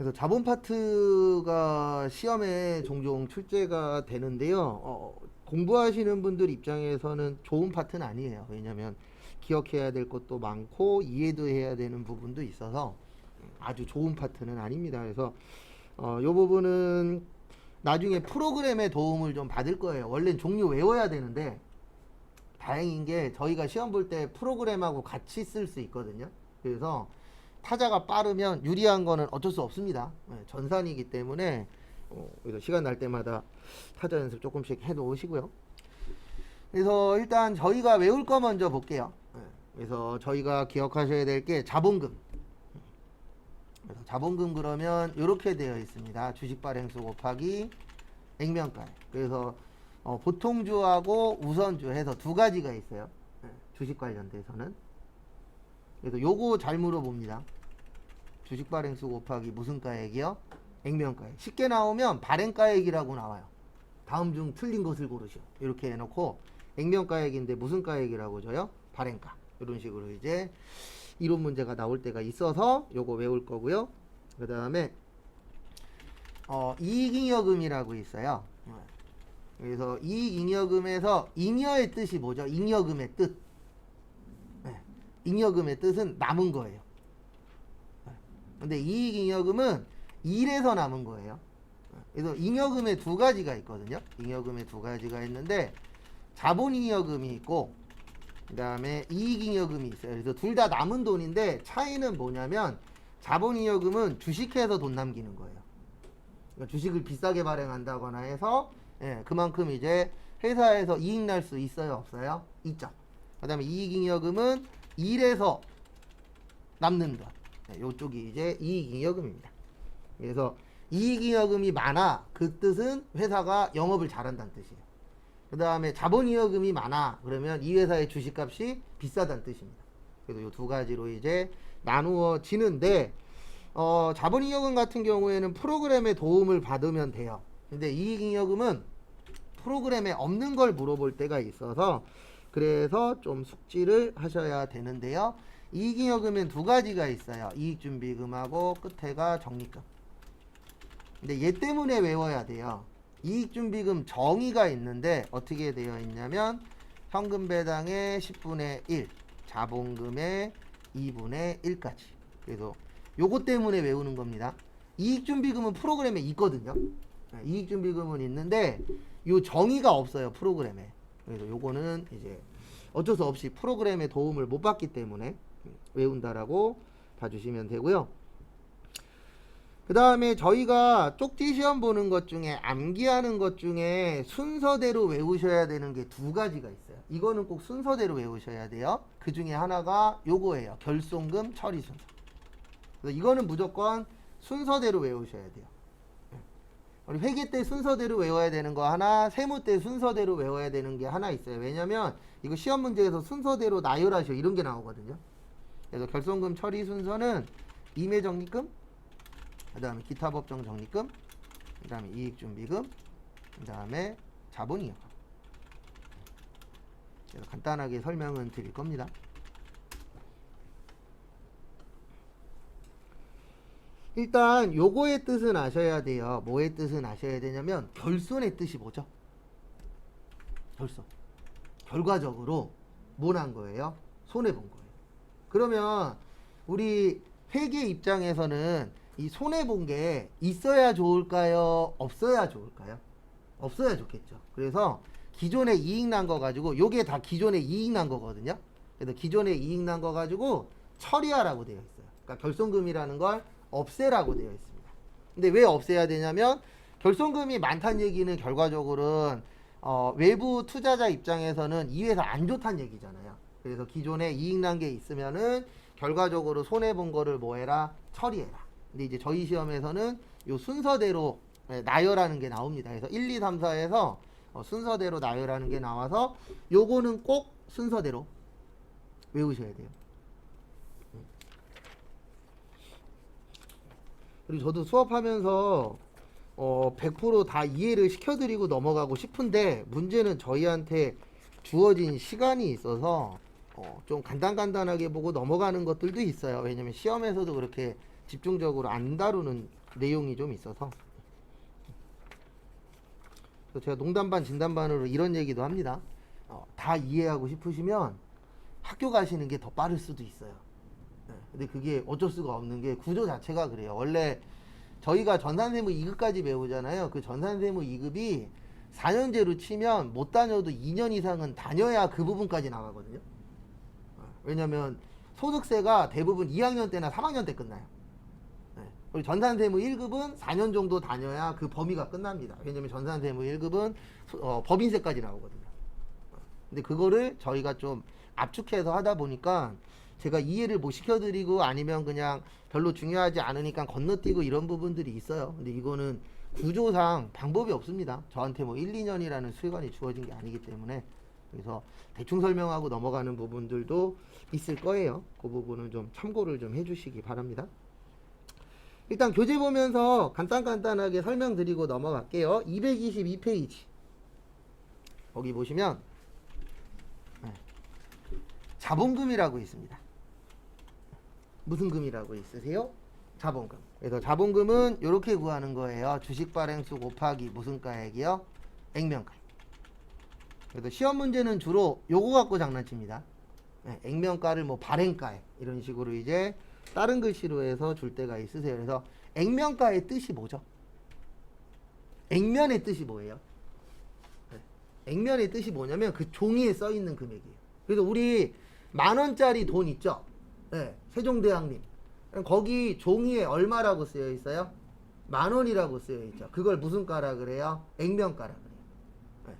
그래서 자본 파트가 시험에 종종 출제가 되는데요. 공부하시는 분들 입장에서는 좋은 파트는 아니에요. 왜냐하면 기억해야 될 것도 많고 이해도 해야 되는 부분도 있어서 아주 좋은 파트는 아닙니다. 그래서 이 부분은 나중에 프로그램의 도움을 좀 받을 거예요. 원래는 종류 외워야 되는데 다행인 게 저희가 시험 볼 때 프로그램하고 같이 쓸 수 있거든요. 그래서 타자가 빠르면 유리한 거는 어쩔 수 없습니다. 전산이기 때문에 그래서 시간 날 때마다 타자 연습 조금씩 해 놓으시고요. 그래서 일단 저희가 외울 거 먼저 볼게요. 그래서 저희가 기억하셔야 될 게 자본금. 그래서 자본금 그러면 이렇게 되어 있습니다. 주식 발행수 곱하기 액면가액. 그래서 보통주하고 우선주 해서 두 가지가 있어요. 주식 관련돼서는. 그래서 요거 잘 물어봅니다. 주식 발행수 곱하기 무슨 가액이요? 액면가액. 쉽게 나오면 발행가액이라고 나와요. 다음 중 틀린 것을 고르시오. 이렇게 해놓고 액면가액인데 무슨 가액이라고 줘요? 발행가. 이런 식으로 이제 이론 문제가 나올 때가 있어서 요거 외울 거고요. 그 다음에 이익잉여금이라고 있어요. 그래서 이익잉여금에서 잉여의 뜻이 뭐죠? 잉여금의 뜻. 잉여금의 뜻은 남은 거예요. 근데 이익잉여금은 일에서 남은 거예요. 그래서 잉여금에 두 가지가 있거든요. 잉여금에 두 가지가 있는데 자본잉여금이 있고 그 다음에 이익잉여금이 있어요. 그래서 둘 다 남은 돈인데 차이는 뭐냐면 자본잉여금은 주식해서 돈 남기는 거예요. 그러니까 주식을 비싸게 발행한다거나 해서 그만큼 이제 회사에서 이익 날 수 있어요? 없어요? 있죠. 그 다음에 이익잉여금은 일에서 남는 돈. 요쪽이 이제 이익잉여금입니다. 그래서 이익잉여금이 많아. 그 뜻은 회사가 영업을 잘한다는 뜻이에요. 그 다음에 자본잉여금이 많아. 그러면 이 회사의 주식값이 비싸다는 뜻입니다. 그래서 이 두 가지로 이제 나누어지는데 자본잉여금 같은 경우에는 프로그램의 도움을 받으면 돼요. 근데 이익잉여금은 프로그램에 없는 걸 물어볼 때가 있어서 그래서 좀 숙지를 하셔야 되는데요. 이익잉여금엔 두 가지가 있어요. 이익준비금하고 끝에가 적립금. 근데 얘 때문에 외워야 돼요. 이익준비금 정의가 있는데 어떻게 되어 있냐면 현금 배당의 10분의 1, 자본금의 2분의 1까지. 그래서 요거 때문에 외우는 겁니다. 이익준비금은 프로그램에 있거든요. 이익준비금은 있는데 요 정의가 없어요. 프로그램에. 그래서 요거는 이제 어쩔 수 없이 프로그램의 도움을 못 받기 때문에 외운다라고 봐주시면 되고요. 그 다음에 저희가 쪽지 시험 보는 것 중에 암기하는 것 중에 순서대로 외우셔야 되는 게 두 가지가 있어요. 이거는 꼭 순서대로 외우셔야 돼요. 그 중에 하나가 요거예요. 결손금 처리 순서. 그래서 이거는 무조건 순서대로 외우셔야 돼요. 우리 회계 때 순서대로 외워야 되는 거 하나, 세무 때 순서대로 외워야 되는 게 하나 있어요. 왜냐면 이거 시험 문제에서 순서대로 나열하셔 이런 게 나오거든요. 그래서 결손금 처리 순서는 임의적립금, 그 다음에 기타 법정 적립금, 그 다음에 이익준비금, 그 다음에 자본잉여금. 그래서 간단하게 설명은 드릴 겁니다. 일단 요거의 뜻은 아셔야 돼요. 뭐의 뜻은 아셔야 되냐면 결손의 뜻이 뭐죠? 결손. 결과적으로 뭐 난 거예요? 손해본 거예요. 그러면 우리 회계 입장에서는 이 손해본 게 있어야 좋을까요? 없어야 좋을까요? 없어야 좋겠죠. 그래서 기존에 이익 난 거 가지고 요게 다 기존에 이익 난 거거든요. 그래서 기존에 이익 난 거 가지고 처리하라고 되어 있어요. 그러니까 결손금이라는 걸 없애라고 되어 있습니다. 근데 왜 없애야 되냐면 결손금이 많다는 얘기는 결과적으로는 외부 투자자 입장에서는 이 회사 안 좋다는 얘기잖아요. 그래서 기존에 이익 난 게 있으면은 결과적으로 손해 본 거를 뭐 해라? 처리해라. 근데 이제 저희 시험에서는 요 순서대로 나열하는 게 나옵니다. 그래서 1, 2, 3, 4에서 순서대로 나열하는 게 나와서 요거는 꼭 순서대로 외우셔야 돼요. 그리고 저도 수업하면서 100% 다 이해를 시켜드리고 넘어가고 싶은데 문제는 저희한테 주어진 시간이 있어서 좀 간단하게 보고 넘어가는 것들도 있어요. 왜냐면 시험에서도 그렇게 집중적으로 안 다루는 내용이 좀 있어서 그래서 제가 농담반 진담반으로 이런 얘기도 합니다. 다 이해하고 싶으시면 학교 가시는 게 더 빠를 수도 있어요. 근데 그게 어쩔 수가 없는 게 구조 자체가 그래요. 원래 저희가 전산세무 2급까지 배우잖아요. 그 전산세무 2급이 4년제로 치면 못 다녀도 2년 이상은 다녀야 그 부분까지 나가거든요. 왜냐면 소득세가 대부분 2학년 때나 3학년 때 끝나요. 그리고 전산세무 1급은 4년 정도 다녀야 그 범위가 끝납니다. 왜냐면 전산세무 1급은 법인세까지 나오거든요. 근데 그거를 저희가 좀 압축해서 하다 보니까 제가 이해를 못 시켜드리고 아니면 그냥 별로 중요하지 않으니까 건너뛰고 이런 부분들이 있어요. 근데 이거는 구조상 방법이 없습니다. 저한테 뭐 1, 2년이라는 수혜관이 주어진 게 아니기 때문에. 그래서 대충 설명하고 넘어가는 부분들도 있을 거예요. 그 부분은 좀 참고를 좀 해주시기 바랍니다. 일단 교재 보면서 간단하게 설명드리고 넘어갈게요. 222페이지 거기 보시면 자본금이라고 있습니다. 무슨 금이라고 있으세요? 자본금. 그래서 자본금은 이렇게 구하는 거예요. 주식 발행수 곱하기 무슨 가액이요? 액면가. 그래서 시험 문제는 주로 요거 갖고 장난칩니다. 액면가를 뭐 발행가액 이런 식으로 이제 다른 글씨로 해서 줄 때가 있으세요. 그래서 액면가의 뜻이 뭐죠? 액면의 뜻이 뭐예요? 액면의 뜻이 뭐냐면 그 종이에 써 있는 금액이에요. 그래서 우리 10,000원짜리 돈 있죠? 네, 세종대왕님. 거기 종이에 얼마라고 쓰여 있어요? 10,000원이라고 쓰여 있죠. 그걸 무슨 가라 그래요? 액면가라 그래요. 네.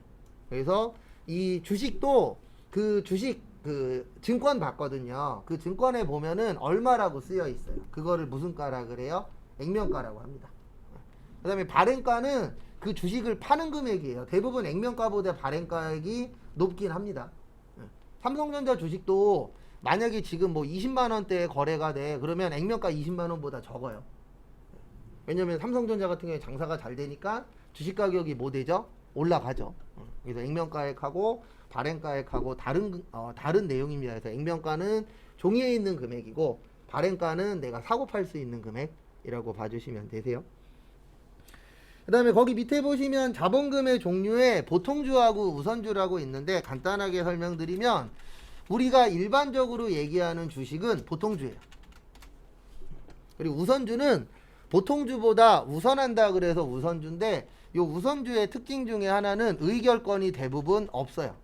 그래서 이 주식도 그 주식 그 증권 봤거든요. 그 증권에 보면은 얼마라고 쓰여 있어요. 그거를 무슨 가라 그래요? 액면가라고 합니다. 그 다음에 발행가는 그 주식을 파는 금액이에요. 대부분 액면가보다 발행가액이 높긴 합니다. 삼성전자 주식도 만약에 지금 뭐 20만원대에 거래가 돼 그러면 액면가 20만원보다 적어요. 왜냐면 삼성전자 같은 경우에 장사가 잘 되니까 주식 가격이 뭐 되죠? 올라가죠. 그래서 액면가액하고 발행가액하고 다른 내용입니다. 그래서 액면가는 종이에 있는 금액이고 발행가는 내가 사고 팔 수 있는 금액이라고 봐주시면 되세요. 그 다음에 거기 밑에 보시면 자본금의 종류에 보통주하고 우선주라고 있는데 간단하게 설명드리면 우리가 일반적으로 얘기하는 주식은 보통주예요. 그리고 우선주는 보통주보다 우선한다 그래서 우선주인데 이 우선주의 특징 중에 하나는 의결권이 대부분 없어요.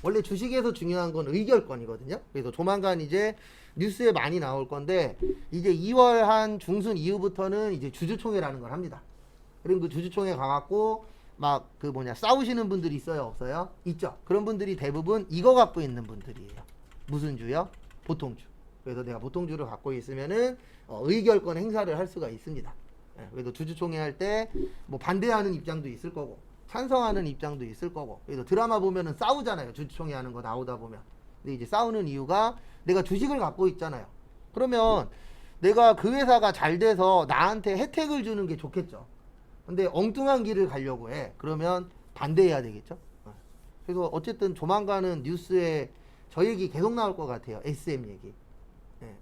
원래 주식에서 중요한 건 의결권이거든요. 그래서 조만간 이제 뉴스에 많이 나올 건데 이제 2월 한 중순 이후부터는 이제 주주총회라는 걸 합니다. 그럼 그 주주총회 가갖고 막 그 싸우시는 분들이 있어요, 없어요? 있죠. 그런 분들이 대부분 이거 갖고 있는 분들이에요. 무슨 주요? 보통주. 그래서 내가 보통주를 갖고 있으면은 의결권 행사를 할 수가 있습니다. 그래서 주주총회 할 때 뭐 반대하는 입장도 있을 거고 찬성하는 입장도 있을 거고. 그래서 드라마 보면은 싸우잖아요. 주주총회 하는 거 나오다 보면. 근데 이제 싸우는 이유가 내가 주식을 갖고 있잖아요. 그러면 내가 그 회사가 잘 돼서 나한테 혜택을 주는 게 좋겠죠. 근데 엉뚱한 길을 가려고 해. 그러면 반대해야 되겠죠. 그래서 어쨌든 조만간은 뉴스에 저 얘기 계속 나올 것 같아요. SM 얘기.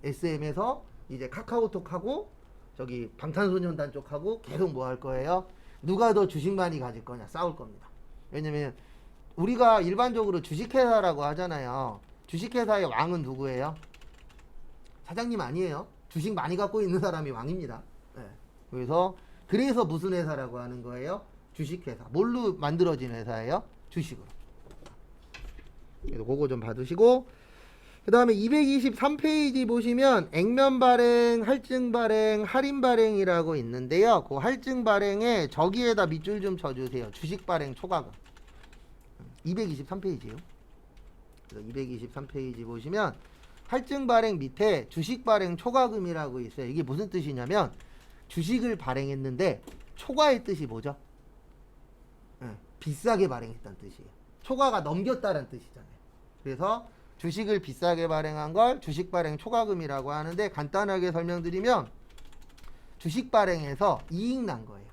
SM에서 이제 카카오톡하고 저기 방탄소년단 쪽하고 계속 뭐 할 거예요? 누가 더 주식 많이 가질 거냐 싸울 겁니다. 왜냐면 우리가 일반적으로 주식회사라고 하잖아요. 주식회사의 왕은 누구예요? 사장님 아니에요. 주식 많이 갖고 있는 사람이 왕입니다. 그래서 무슨 회사라고 하는 거예요? 주식회사. 뭘로 만들어진 회사예요? 주식으로. 그래서 그거 좀 봐두시고 그 다음에 223페이지 보시면 액면 발행, 할증 발행, 할인 발행이라고 있는데요. 그 할증 발행에 저기에다 밑줄 좀 쳐주세요. 주식 발행 초과금. 223페이지요. 그래서 223페이지 보시면 할증 발행 밑에 주식 발행 초과금이라고 있어요. 이게 무슨 뜻이냐면 주식을 발행했는데 초과의 뜻이 뭐죠? 비싸게 발행했다는 뜻이에요. 초과가 넘겼다는 뜻이잖아요. 그래서 주식을 비싸게 발행한 걸 주식 발행 초과금이라고 하는데 간단하게 설명드리면 주식 발행에서 이익 난 거예요.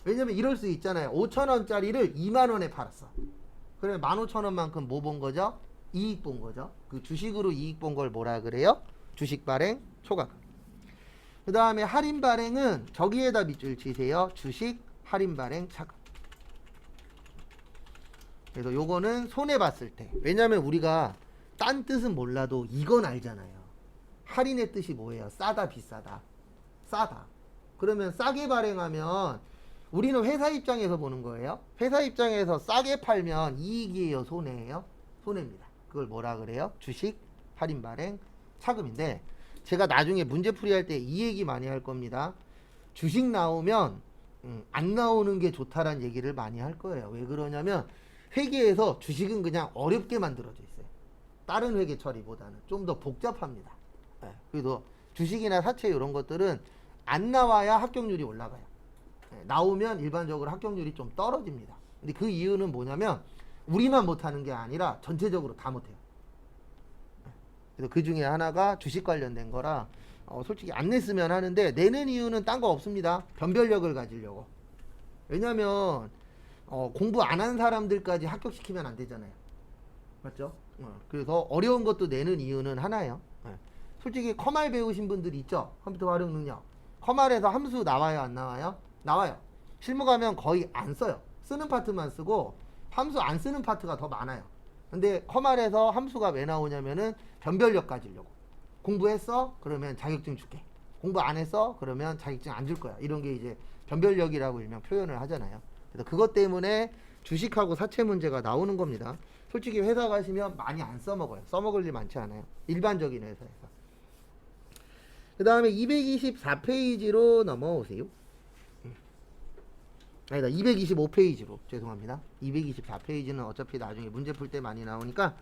왜냐면 이럴 수 있잖아요. 5,000원짜리를 2만원에 팔았어. 그래 15,000원만큼 뭐 본 거죠? 이익 본 거죠. 그 주식으로 이익 본 걸 뭐라 그래요? 주식 발행 초과금. 그 다음에 할인 발행은 저기에다 밑줄 치세요. 주식 할인 발행 차금. 그래서 요거는 손해 봤을 때. 왜냐면 우리가 딴 뜻은 몰라도 이건 알잖아요. 할인의 뜻이 뭐예요? 싸다, 비싸다. 싸다. 그러면 싸게 발행하면 우리는 회사 입장에서 보는 거예요. 회사 입장에서 싸게 팔면 이익이에요, 손해예요? 손해입니다. 그걸 뭐라 그래요? 주식 할인 발행 차금인데, 제가 나중에 문제풀이 할 때 이 얘기 많이 할 겁니다. 주식 나오면 안 나오는 게 좋다라는 얘기를 많이 할 거예요. 왜 그러냐면 회계에서 주식은 그냥 어렵게 만들어져 있어요. 다른 회계 처리보다는 좀 더 복잡합니다. 네. 그래서 주식이나 사채 이런 것들은 안 나와야 합격률이 올라가요. 네. 나오면 일반적으로 합격률이 좀 떨어집니다. 근데 그 이유는 뭐냐면 우리만 못하는 게 아니라 전체적으로 다 못해요. 네. 그래서 그 중에 하나가 주식 관련된 거라 솔직히 안 냈으면 하는데, 내는 이유는 딴 거 없습니다. 변별력을 가지려고. 왜냐면 공부 안 한 사람들까지 합격시키면 안 되잖아요. 맞죠? 그래서 어려운 것도 내는 이유는 하나예요. 솔직히 커말 배우신 분들이 있죠? 컴퓨터 활용 능력. 커말에서 함수 나와요, 안 나와요? 나와요. 실무 가면 거의 안 써요. 쓰는 파트만 쓰고 함수 안 쓰는 파트가 더 많아요. 근데 커말에서 함수가 왜 나오냐면은 변별력 가지려고. 공부했어? 그러면 자격증 줄게. 공부 안 했어? 그러면 자격증 안 줄 거야. 이런 게 이제 변별력이라고 일명 표현을 하잖아요. 그래서 그것 때문에 주식하고 사채 문제가 나오는 겁니다. 솔직히 회사 가시면 많이 안 써먹어요. 써먹을 일 많지 않아요. 일반적인 회사에서. 그 다음에 224페이지로 넘어오세요. 아니다, 225페이지로. 죄송합니다. 224페이지는 어차피 나중에 문제 풀 때 많이 나오니까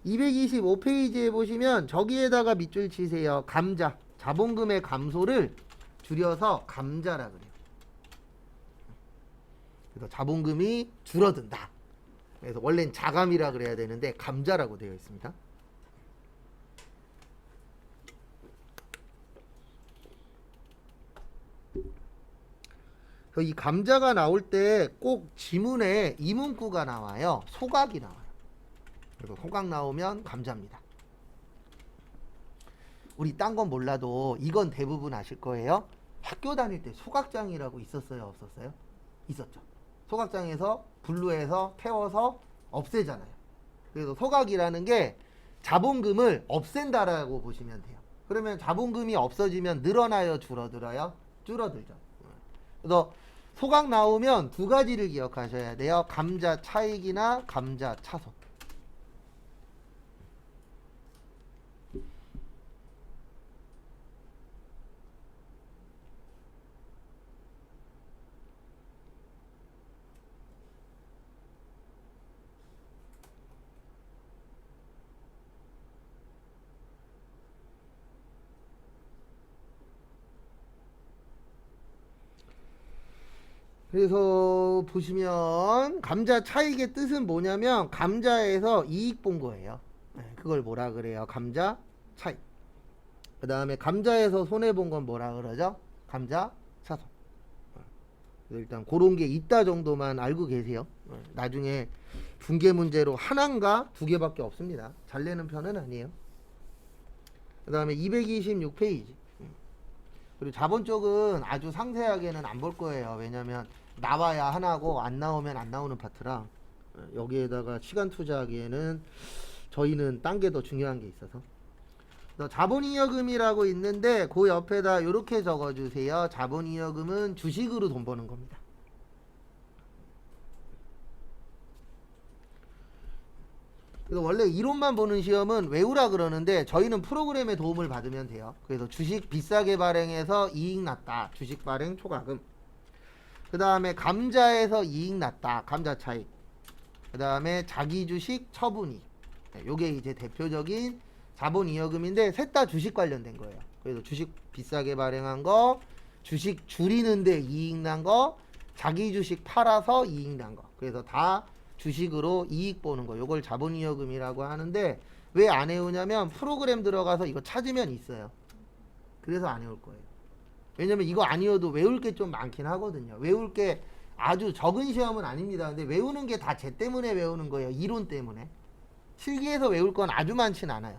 225페이지에 보시면 저기에다가 밑줄 치세요. 감자. 자본금의 감소를 줄여서 감자라 그래요. 그래서 자본금이 줄어든다. 그래서 원래는 자감이라 그래야 되는데 감자라고 되어 있습니다. 그래서 이 감자가 나올 때 꼭 지문에 이 문구가 나와요. 소각이 나와요. 그래서 소각 나오면 감자입니다. 우리 딴 건 몰라도 이건 대부분 아실 거예요. 학교 다닐 때 소각장이라고 있었어요, 없었어요? 있었죠. 소각장에서 분류해서 태워서 없애잖아요. 그래서 소각이라는 게 자본금을 없앤다라고 보시면 돼요. 그러면 자본금이 없어지면 늘어나요, 줄어들어요? 줄어들죠. 그래서 소각 나오면 두 가지를 기억하셔야 돼요. 감자 차익이나 감자 차손. 그래서 보시면 감자 차익의 뜻은 뭐냐면 감자에서 이익 본 거예요. 그걸 뭐라 그래요? 감자 차익. 그 다음에 감자에서 손해 본 건 뭐라 그러죠? 감자 차손. 일단 그런 게 있다 정도만 알고 계세요. 나중에 분계 문제로 하나인가 두 개밖에 없습니다. 잘 내는 편은 아니에요. 그 다음에 226페이지. 그리고 자본 쪽은 아주 상세하게는 안 볼 거예요. 왜냐면 나와야 하나고 안 나오면 안 나오는 파트라 여기에다가 시간 투자하기에는 저희는 딴 게 더 중요한 게 있어서. 자본잉여금이라고 있는데 그 옆에다 이렇게 적어주세요. 자본잉여금은 주식으로 돈 버는 겁니다. 그래서 원래 이론만 보는 시험은 외우라 그러는데 저희는 프로그램의 도움을 받으면 돼요. 그래서 주식 비싸게 발행해서 이익 났다. 주식 발행 초과금. 그 다음에 감자에서 이익 났다. 감자 차익. 그 다음에 자기 주식 처분이. 요게 이제 대표적인 자본잉여금인데 셋 다 주식 관련된 거예요. 그래서 주식 비싸게 발행한 거, 주식 줄이는데 이익 난 거, 자기 주식 팔아서 이익 난 거. 그래서 다 주식으로 이익 보는 거. 요걸 자본잉여금이라고 하는데 왜 안 외우냐면 프로그램 들어가서 이거 찾으면 있어요. 그래서 안 외울 거예요. 왜냐면 이거 아니어도 외울 게 좀 많긴 하거든요. 외울 게 아주 적은 시험은 아닙니다. 근데 외우는 게 다 쟤 때문에 외우는 거예요. 이론 때문에. 실기에서 외울 건 아주 많진 않아요.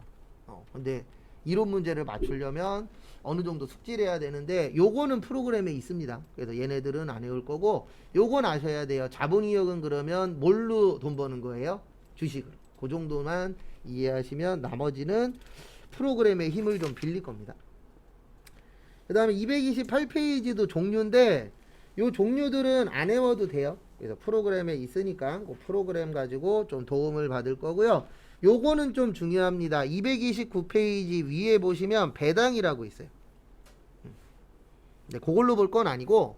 근데 이론 문제를 맞추려면 어느 정도 숙지를 해야 되는데 요거는 프로그램에 있습니다. 그래서 얘네들은 안 외울 거고 요건 아셔야 돼요. 자본이익은 그러면 뭘로 돈 버는 거예요? 주식으로. 그 정도만 이해하시면 나머지는 프로그램의 힘을 좀 빌릴 겁니다. 그 다음에 228페이지도 종류인데 요 종류들은 안 외워도 돼요. 그래서 프로그램에 있으니까 그 프로그램 가지고 좀 도움을 받을 거고요. 요거는 좀 중요합니다. 229페이지 위에 보시면 배당이라고 있어요. 네, 그걸로 볼 건 아니고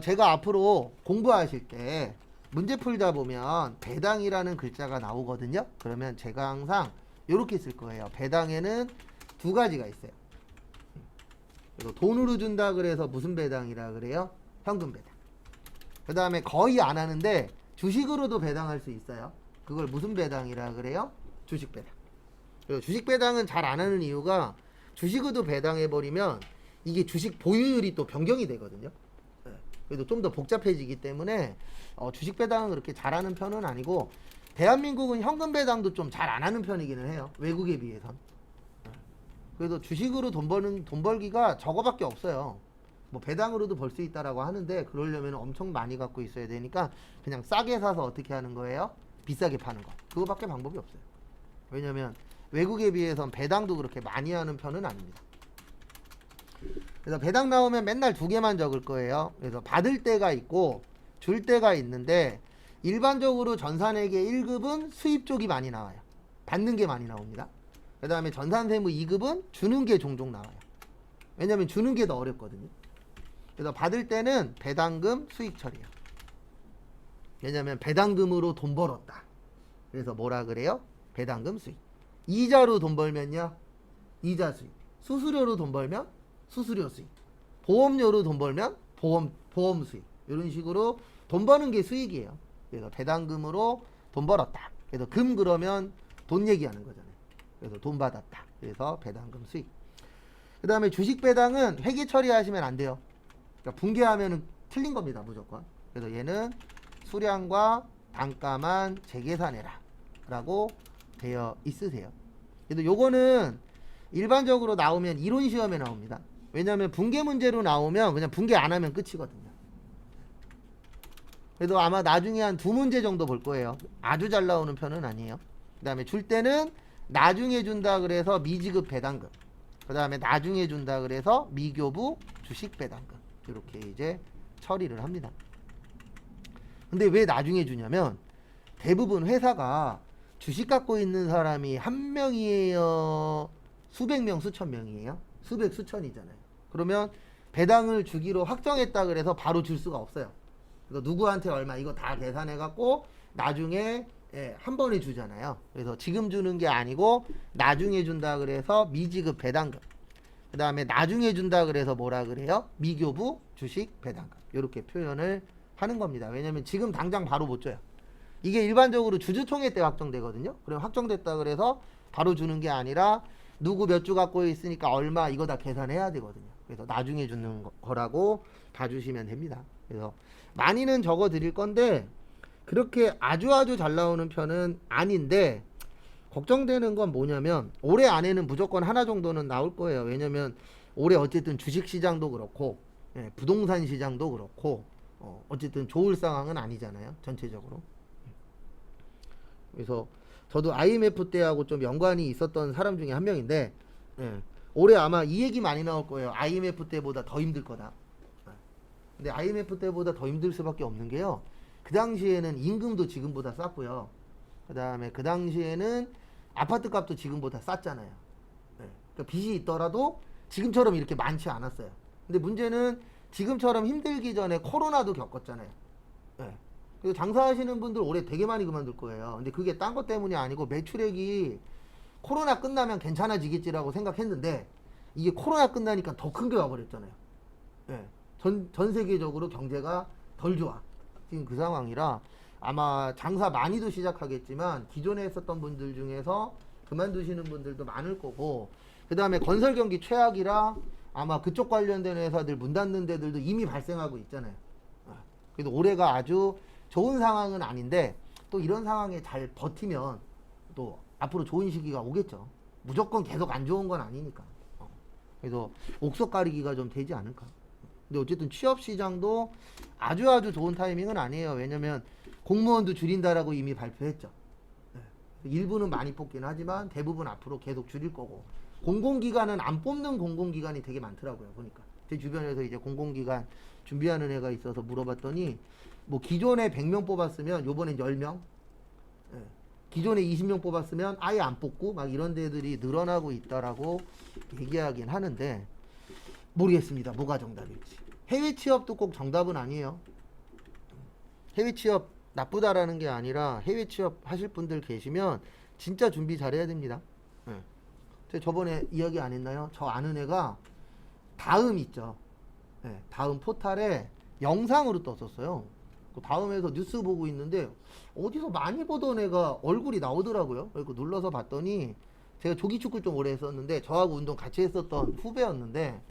제가 앞으로 공부하실 때 문제 풀다 보면 배당이라는 글자가 나오거든요. 그러면 제가 항상 이렇게 쓸 거예요. 배당에는 두 가지가 있어요. 그래서 돈으로 준다 그래서 무슨 배당이라 그래요? 현금 배당. 그 다음에 거의 안 하는데 주식으로도 배당할 수 있어요. 그걸 무슨 배당이라 그래요? 주식 배당. 그리고 주식 배당은 잘 안 하는 이유가 주식으로 배당해버리면 이게 주식 보유율이 또 변경이 되거든요. 그래도 좀 더 복잡해지기 때문에 주식 배당은 그렇게 잘하는 편은 아니고 대한민국은 현금 배당도 좀 잘 안 하는 편이기는 해요. 외국에 비해선. 그래도 주식으로 돈 벌기가 저거밖에 없어요. 뭐 배당으로도 벌 수 있다라고 하는데 그러려면 엄청 많이 갖고 있어야 되니까 그냥 싸게 사서 어떻게 하는 거예요? 비싸게 파는 거. 그거밖에 방법이 없어요. 왜냐면 외국에 비해선 배당도 그렇게 많이 하는 편은 아닙니다. 그래서 배당 나오면 맨날 두 개만 적을 거예요. 그래서 받을 때가 있고 줄 때가 있는데 일반적으로 전산회계 1급은 수입 쪽이 많이 나와요. 받는 게 많이 나옵니다. 그 다음에 전산세무 2급은 주는 게 종종 나와요. 왜냐면 주는 게 더 어렵거든요. 그래서 받을 때는 배당금 수익 처리요. 왜냐면 배당금으로 돈 벌었다. 그래서 뭐라 그래요? 배당금 수익. 이자로 돈 벌면요? 이자 수익. 수수료로 돈 벌면 수수료 수익. 보험료로 돈 벌면 보험 수익. 이런 식으로 돈 버는 게 수익이에요. 그래서 배당금으로 돈 벌었다. 그래서 금 그러면 돈 얘기하는 거잖아요. 그래서 돈 받았다. 그래서 배당금 수익. 그 다음에 주식 배당은 회계 처리하시면 안 돼요. 그러니까 분개하면은 틀린 겁니다. 무조건. 그래서 얘는 수량과 단가만 재계산해라 라고 되어 있으세요. 그래서 요거는 일반적으로 나오면 이론 시험에 나옵니다. 왜냐하면 분개 문제로 나오면 그냥 분개 안 하면 끝이거든요. 그래도 아마 나중에 한 두 문제 정도 볼 거예요. 아주 잘 나오는 편은 아니에요. 그 다음에 줄 때는 나중에 준다 그래서 미지급 배당금, 그 다음에 나중에 준다 그래서 미교부 주식 배당금, 이렇게 이제 처리를 합니다. 근데 왜 나중에 주냐면 대부분 회사가 주식 갖고 있는 사람이 한 명이에요, 수백 명, 수천 명이에요? 수백, 수천이잖아요. 그러면 배당을 주기로 확정했다 그래서 바로 줄 수가 없어요. 그래서 누구한테 얼마 이거 다 계산해 갖고 나중에 한 번에 주잖아요. 그래서 지금 주는 게 아니고 나중에 준다 그래서 미지급 배당금, 그 다음에 나중에 준다 그래서 뭐라 그래요? 미교부 주식 배당금, 이렇게 표현을 하는 겁니다. 왜냐면 지금 당장 바로 못 줘요. 이게 일반적으로 주주총회 때 확정되거든요. 그럼 확정됐다 그래서 바로 주는 게 아니라 누구 몇 주 갖고 있으니까 얼마 이거 다 계산해야 되거든요. 그래서 나중에 주는 거라고 봐주시면 됩니다. 그래서 많이는 적어 드릴 건데 그렇게 아주 잘 나오는 편은 아닌데 걱정되는 건 뭐냐면 올해 안에는 무조건 하나 정도는 나올 거예요. 왜냐면 올해 어쨌든 주식시장도 그렇고 부동산 시장도 그렇고 어쨌든 좋을 상황은 아니잖아요. 전체적으로. 그래서 저도 IMF 때하고 좀 연관이 있었던 사람 중에 한 명인데 올해 아마 이 얘기 많이 나올 거예요. IMF 때보다 더 힘들 거다. 근데 IMF 때보다 더 힘들 수밖에 없는 게요. 그 당시에는 임금도 지금보다 쌌고요. 그 다음에 그 당시에는 아파트 값도 지금보다 쌌잖아요. 그러니까 빚이 있더라도 지금처럼 이렇게 많지 않았어요. 근데 문제는 지금처럼 힘들기 전에 코로나도 겪었잖아요. 그리고 장사하시는 분들 올해 되게 많이 그만둘 거예요. 근데 그게 딴 것 때문이 아니고 매출액이 코로나 끝나면 괜찮아지겠지라고 생각했는데 이게 코로나 끝나니까 더 큰 게 와버렸잖아요. 전 세계적으로 경제가 덜 좋아. 지금 그 상황이라 아마 장사 많이도 시작하겠지만 기존에 했었던 분들 중에서 그만두시는 분들도 많을 거고, 그 다음에 건설 경기 최악이라 아마 그쪽 관련된 회사들 문 닫는 데들도 이미 발생하고 있잖아요. 그래서 올해가 아주 좋은 상황은 아닌데 또 이런 상황에 잘 버티면 또 앞으로 좋은 시기가 오겠죠. 무조건 계속 안 좋은 건 아니니까. 그래서 옥석 가리기가 좀 되지 않을까. 근데 어쨌든 취업 시장도 아주 좋은 타이밍은 아니에요. 왜냐면 공무원도 줄인다라고 이미 발표했죠. 일부는 많이 뽑긴 하지만 대부분 앞으로 계속 줄일 거고, 공공기관은 안 뽑는 공공기관이 되게 많더라고요. 보니까 제 주변에서 이제 공공기관 준비하는 애가 있어서 물어봤더니 뭐 기존에 100명 뽑았으면 요번엔 10명, 기존에 20명 뽑았으면 아예 안 뽑고 막 이런 데들이 늘어나고 있다라고 얘기하긴 하는데 모르겠습니다. 뭐가 정답일지. 해외 취업도 꼭 정답은 아니에요. 해외 취업 나쁘다라는 게 아니라 해외 취업 하실 분들 계시면 진짜 준비 잘해야 됩니다. 제가 저번에 이야기 안 했나요? 저 아는 애가 다음 있죠. 다음 포탈에 영상으로 떴었어요. 그 다음에서 뉴스 보고 있는데 어디서 많이 보던 애가 얼굴이 나오더라고요. 그래서 눌러서 봤더니 제가 조기축구 좀 오래 했었는데 저하고 운동 같이 했었던 후배였는데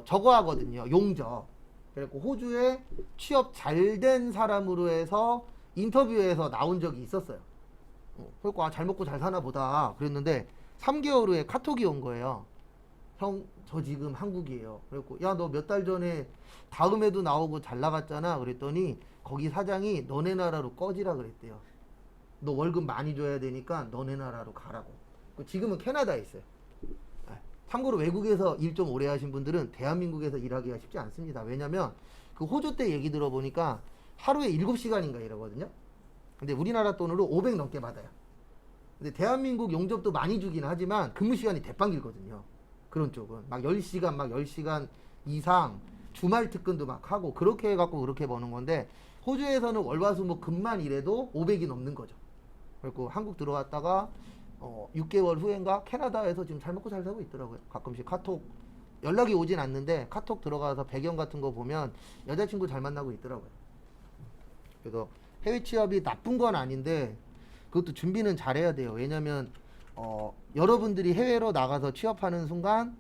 저거 하거든요. 용접. 그래갖고 호주에 취업 잘 된 사람으로 해서 인터뷰에서 나온 적이 있었어요. 그래갖고 잘 먹고 잘 사나 보다 그랬는데 3개월 후에 카톡이 온 거예요. 형, 저 지금 한국이에요. 그래갖고 야, 너 몇 달 전에 다음에도 나오고 잘 나갔잖아. 그랬더니 거기 사장이 너네 나라로 꺼지라 그랬대요. 너 월급 많이 줘야 되니까 너네 나라로 가라고. 지금은 캐나다에 있어요. 참고로 외국에서 일 좀 오래 하신 분들은 대한민국에서 일하기가 쉽지 않습니다. 왜냐면 그 호주 때 얘기 들어보니까 하루에 7시간인가 이러거든요. 근데 우리나라 돈으로 500 넘게 받아요. 근데 대한민국 용접도 많이 주긴 하지만 근무 시간이 대빵 길거든요. 그런 쪽은 막 10시간 이상 주말 특근도 막 하고 그렇게 해갖고 그렇게 버는 건데, 호주에서는 월화수목 금만 일해도 500이 넘는 거죠. 그리고 한국 들어왔다가 6개월 후인가 캐나다에서 지금 잘 먹고 잘 살고 있더라고요. 가끔씩 카톡 연락이 오진 않는데 카톡 들어가서 배경 같은 거 보면 여자친구 잘 만나고 있더라고요. 그래서 해외 취업이 나쁜 건 아닌데 그것도 준비는 잘해야 돼요. 왜냐면 여러분들이 해외로 나가서 취업하는 순간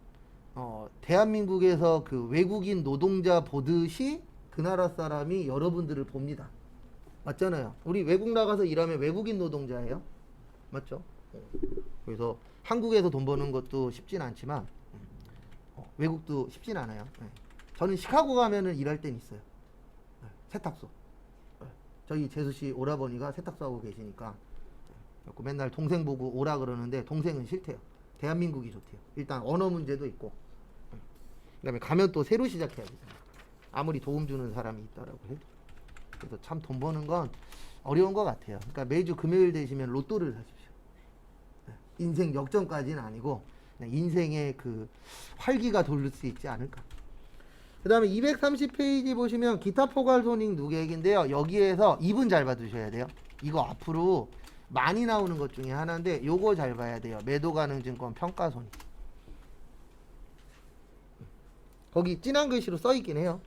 대한민국에서 그 외국인 노동자 보듯이 그 나라 사람이 여러분들을 봅니다. 맞잖아요. 우리 외국 나가서 일하면 외국인 노동자예요. 맞죠? 그래서 한국에서 돈 버는 것도 쉽진 않지만 외국도 쉽진 않아요. 저는 시카고 가면은 일할 땐 있어요. 세탁소. 저희 재수씨 오라버니가 세탁소 하고 계시니까 맨날 동생 보고 오라 그러는데 동생은 싫대요. 대한민국이 좋대요. 일단 언어 문제도 있고, 그 다음에 가면 또 새로 시작해야 되잖아요. 아무리 도움 주는 사람이 있다라고 해도. 그래서 참 돈 버는 건 어려운 것 같아요. 그러니까 매주 금요일 되시면 로또를 사십시오. 인생 역전까지는 아니고 그냥 인생의 그 활기가 돌릴 수 있지 않을까. 그 다음에 230페이지 보시면 기타 포괄 손익 누계액인데요. 여기에서 2분 잘 봐두셔야 돼요. 이거 앞으로 많이 나오는 것 중에 하나인데 요거 잘 봐야 돼요. 매도 가능 증권 평가 손익. 거기 진한 글씨로 써 있긴 해요.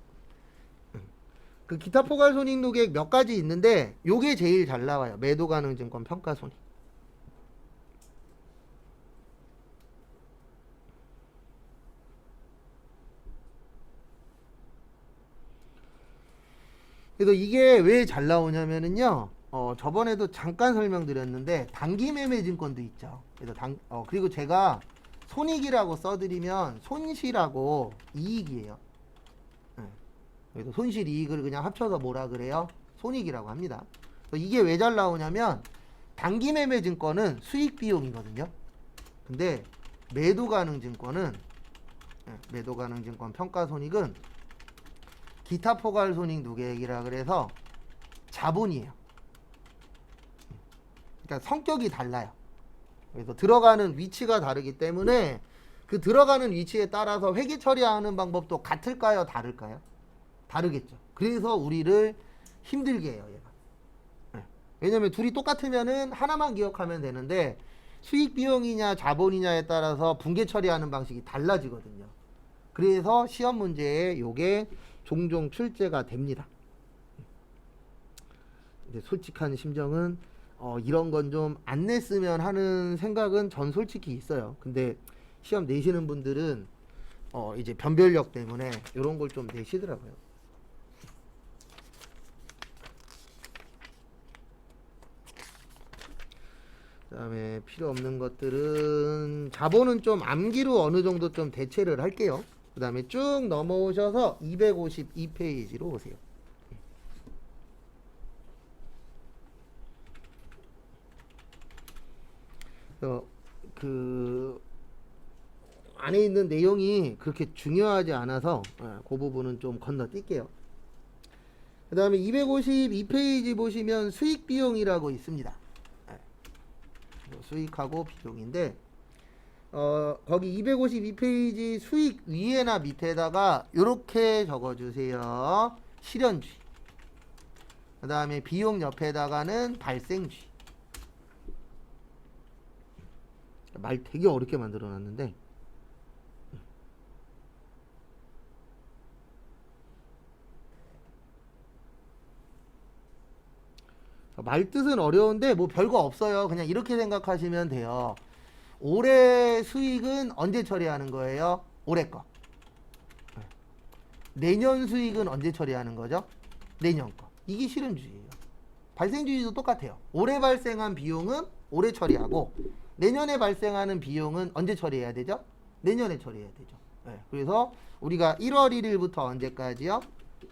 그 기타 포괄 손익 누계액 몇 가지 있는데 요게 제일 잘 나와요. 매도 가능 증권 평가 손익. 그래서 이게 왜 잘 나오냐면은요, 저번에도 잠깐 설명드렸는데 단기 매매 증권도 있죠. 그래서 그리고 제가 손익이라고 써드리면 손실하고 이익이에요. 그래서 손실 이익을 그냥 합쳐서 뭐라 그래요? 손익이라고 합니다. 그래서 이게 왜 잘 나오냐면 단기 매매 증권은 수익 비용이거든요. 근데 매도 가능 증권은 매도 가능 증권 평가 손익은 기타 포괄 손익 누계액이라 그래서 자본이에요. 그러니까 성격이 달라요. 그래서 들어가는 위치가 다르기 때문에 그 들어가는 위치에 따라서 회계 처리하는 방법도 같을까요? 다를까요? 다르겠죠. 그래서 우리를 힘들게 해요, 얘가. 왜냐면 둘이 똑같으면은 하나만 기억하면 되는데 수익 비용이냐 자본이냐에 따라서 분계 처리하는 방식이 달라지거든요. 그래서 시험 문제에 요게 종종 출제가 됩니다. 근데 솔직한 심정은 이런 건 좀 안 냈으면 하는 생각은 전 솔직히 있어요. 근데 시험 내시는 분들은 이제 변별력 때문에 이런 걸 좀 내시더라고요. 자, 그다음에 필요 없는 것들은 자본은 좀 암기로 어느 정도 좀 대체를 할게요. 그다음에 쭉 넘어오셔서 252페이지로 오세요. 그 안에 있는 내용이 그렇게 중요하지 않아서 그 부분은 좀 건너뛸게요. 그 다음에 252페이지 보시면 수익 비용이라고 있습니다. 수익하고 비용인데 거기 252페이지 수익 위에나 밑에다가 이렇게 적어주세요. 실현주의. 그 다음에 비용 옆에다가는 발생주의. 말 되게 어렵게 만들어 놨는데 말뜻은 어려운데 뭐 별거 없어요. 그냥 이렇게 생각하시면 돼요. 올해 수익은 언제 처리하는 거예요? 올해 거. 내년 수익은 언제 처리하는 거죠? 내년 거. 이게 실현주의예요. 발생주의도 똑같아요. 올해 발생한 비용은 올해 처리하고 내년에 발생하는 비용은 언제 처리해야 되죠? 내년에 처리해야 되죠. 그래서 우리가 1월 1일부터 언제까지요?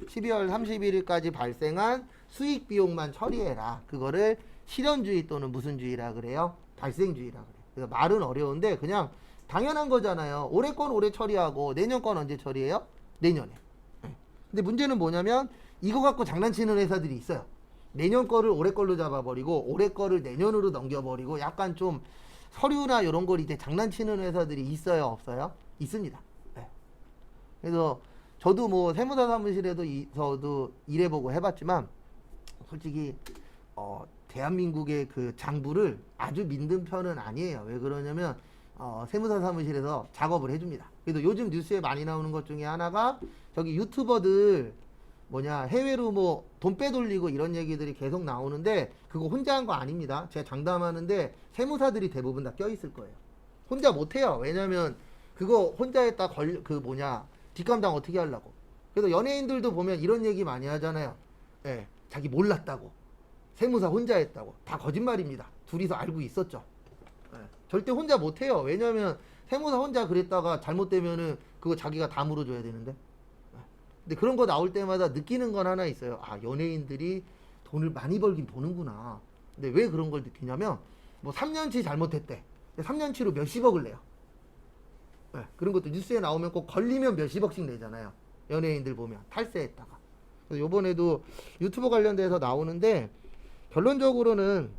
12월 31일까지 발생한 수익 비용만 처리해라. 그거를 실현주의 또는 무슨 주의라 그래요? 발생주의라 그래요. 그래서 말은 어려운데 그냥 당연한 거잖아요. 올해 건 올해 처리하고 내년 건 언제 처리해요? 내년에. 근데 문제는 뭐냐면 이거 갖고 장난치는 회사들이 있어요. 내년 거를 올해 걸로 잡아버리고 올해 거를 내년으로 넘겨버리고 약간 좀 서류나 이런 걸 이제 장난치는 회사들이 있어요, 없어요? 있습니다. 그래서 저도 뭐 세무사 사무실에서도 일해보고 해봤지만 솔직히 대한민국의 그 장부를 아주 믿는 편은 아니에요. 왜 그러냐면 세무사 사무실에서 작업을 해줍니다. 그래도 요즘 뉴스에 많이 나오는 것 중에 하나가 저기 유튜버들 뭐냐 해외로 뭐 돈 빼돌리고 이런 얘기들이 계속 나오는데 그거 혼자 한 거 아닙니다. 제가 장담하는데 세무사들이 대부분 다 껴있을 거예요. 혼자 못해요. 왜냐면 그거 혼자 했다 뒷감당 어떻게 하려고. 그래서 연예인들도 보면 이런 얘기 많이 하잖아요. 자기 몰랐다고. 세무사 혼자 했다고. 다 거짓말입니다. 둘이서 알고 있었죠. 절대 혼자 못해요. 왜냐면 세무사 혼자 그랬다가 잘못되면은 그거 자기가 다 물어줘야 되는데. 근데 그런 거 나올 때마다 느끼는 건 하나 있어요. 아, 연예인들이 돈을 많이 벌긴 버는구나. 근데 왜 그런 걸 느끼냐면 뭐 3년치 잘못했대. 3년치로 몇십억을 내요. 그런 것도 뉴스에 나오면 꼭 걸리면 몇십억씩 내잖아요. 연예인들 보면 탈세했다가. 그래서 요번에도 유튜브 관련돼서 나오는데 결론적으로는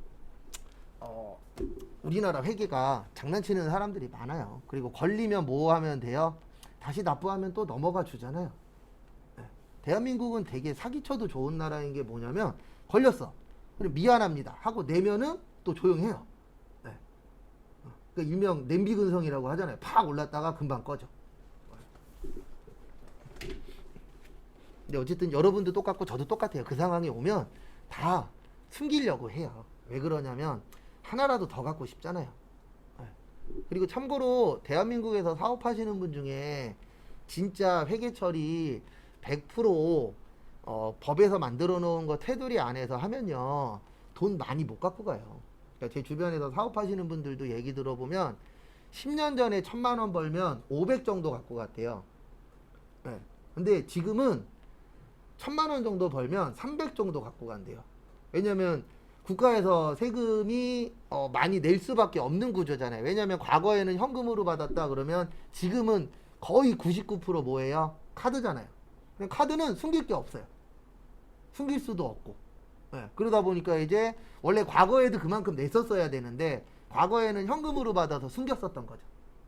우리나라 회계가 장난치는 사람들이 많아요. 그리고 걸리면 뭐 하면 돼요? 다시 납부하면 또 넘어가 주잖아요. 대한민국은 되게 사기쳐도 좋은 나라인 게 뭐냐면 걸렸어. 그럼 미안합니다 하고 내면은 또 조용해요. 그러니까 일명 냄비 근성이라고 하잖아요. 팍 올랐다가 금방 꺼져. 근데 어쨌든 여러분도 똑같고 저도 똑같아요. 그 상황이 오면 다 숨기려고 해요. 왜 그러냐면 하나라도 더 갖고 싶잖아요. 그리고 참고로 대한민국에서 사업하시는 분 중에 진짜 회계 처리 100% 법에서 만들어 놓은 거 테두리 안에서 하면요 돈 많이 못 갖고 가요. 그러니까 제 주변에서 사업하시는 분들도 얘기 들어보면 10년 전에 1000만 원 벌면 500 정도 갖고 갔대요. 근데 지금은 1000만 원 정도 벌면 300 정도 갖고 간대요. 왜냐면 국가에서 세금이 많이 낼 수밖에 없는 구조잖아요. 왜냐면 과거에는 현금으로 받았다 그러면 지금은 거의 99% 뭐예요? 카드잖아요. 카드는 숨길 게 없어요. 숨길 수도 없고. 그러다 보니까 이제 원래 과거에도 그만큼 냈었어야 되는데 과거에는 현금으로 받아서 숨겼었던 거죠.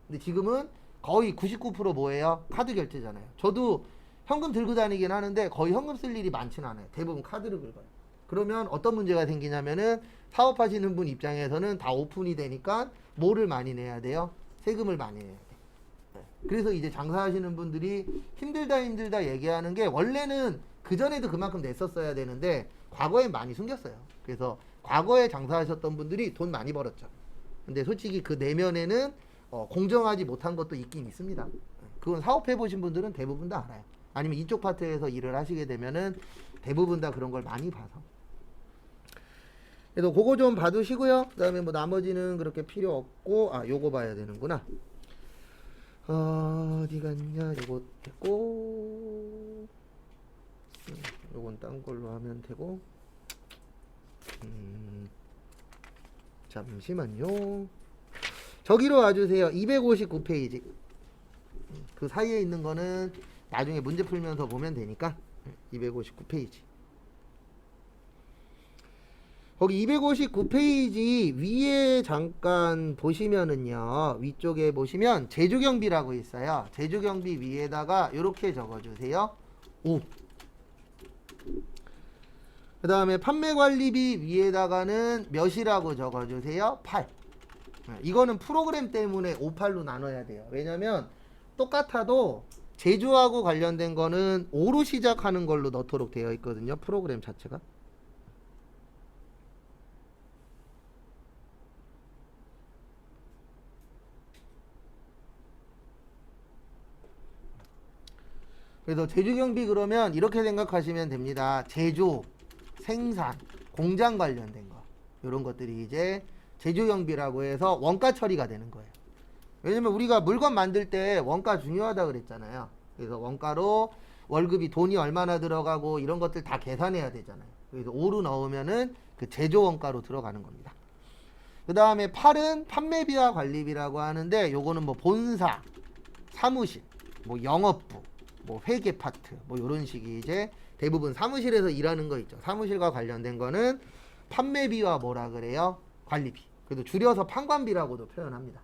근데 지금은 거의 99% 뭐예요? 카드 결제잖아요. 저도 현금 들고 다니긴 하는데 거의 현금 쓸 일이 많지는 않아요. 대부분 카드를 긁어요. 그러면 어떤 문제가 생기냐면은 사업하시는 분 입장에서는 다 오픈이 되니까 뭐를 많이 내야 돼요? 세금을 많이 내야 돼요. 그래서 이제 장사하시는 분들이 힘들다 얘기하는 게 원래는 그전에도 그만큼 냈었어야 되는데 과거에 많이 숨겼어요. 그래서 과거에 장사하셨던 분들이 돈 많이 벌었죠. 근데 솔직히 그 내면에는 공정하지 못한 것도 있긴 있습니다. 그건 사업해 보신 분들은 대부분 다 알아요. 아니면 이쪽 파트에서 일을 하시게 되면은 대부분 다 그런 걸 많이 봐서. 그래서 그거 좀 봐두시고요. 그 다음에 뭐 나머지는 그렇게 필요 없고, 요거 봐야 되는구나. 어디 갔냐? 요거 됐고, 요건 딴 걸로 하면 되고, 잠시만요. 저기로 와주세요. 259페이지. 그 사이에 있는 거는 나중에 문제 풀면서 보면 되니까 259페이지. 거기 259페이지 위에 잠깐 보시면은요. 위쪽에 보시면 제조경비라고 있어요. 제조경비 위에다가 이렇게 적어주세요. 5. 그 다음에 판매관리비 위에다가는 몇이라고 적어주세요. 8. 이거는 프로그램 때문에 5, 8로 나눠야 돼요. 왜냐면 똑같아도 제조하고 관련된 거는 5로 시작하는 걸로 넣도록 되어 있거든요. 프로그램 자체가. 그래서 제조경비 그러면 이렇게 생각하시면 됩니다. 제조, 생산, 공장 관련된 거. 이런 것들이 이제 제조경비라고 해서 원가 처리가 되는 거예요. 왜냐면 우리가 물건 만들 때 원가 중요하다 그랬잖아요. 그래서 원가로 월급이 돈이 얼마나 들어가고 이런 것들 다 계산해야 되잖아요. 그래서 5로 넣으면은 그 제조 원가로 들어가는 겁니다. 그 다음에 8은 판매비와 관리비라고 하는데 요거는 뭐 본사, 사무실, 뭐 영업부, 뭐 회계 파트, 뭐 요런 식이 이제 대부분 사무실에서 일하는 거 있죠. 사무실과 관련된 거는 판매비와 뭐라 그래요? 관리비. 그래도 줄여서 판관비라고도 표현합니다.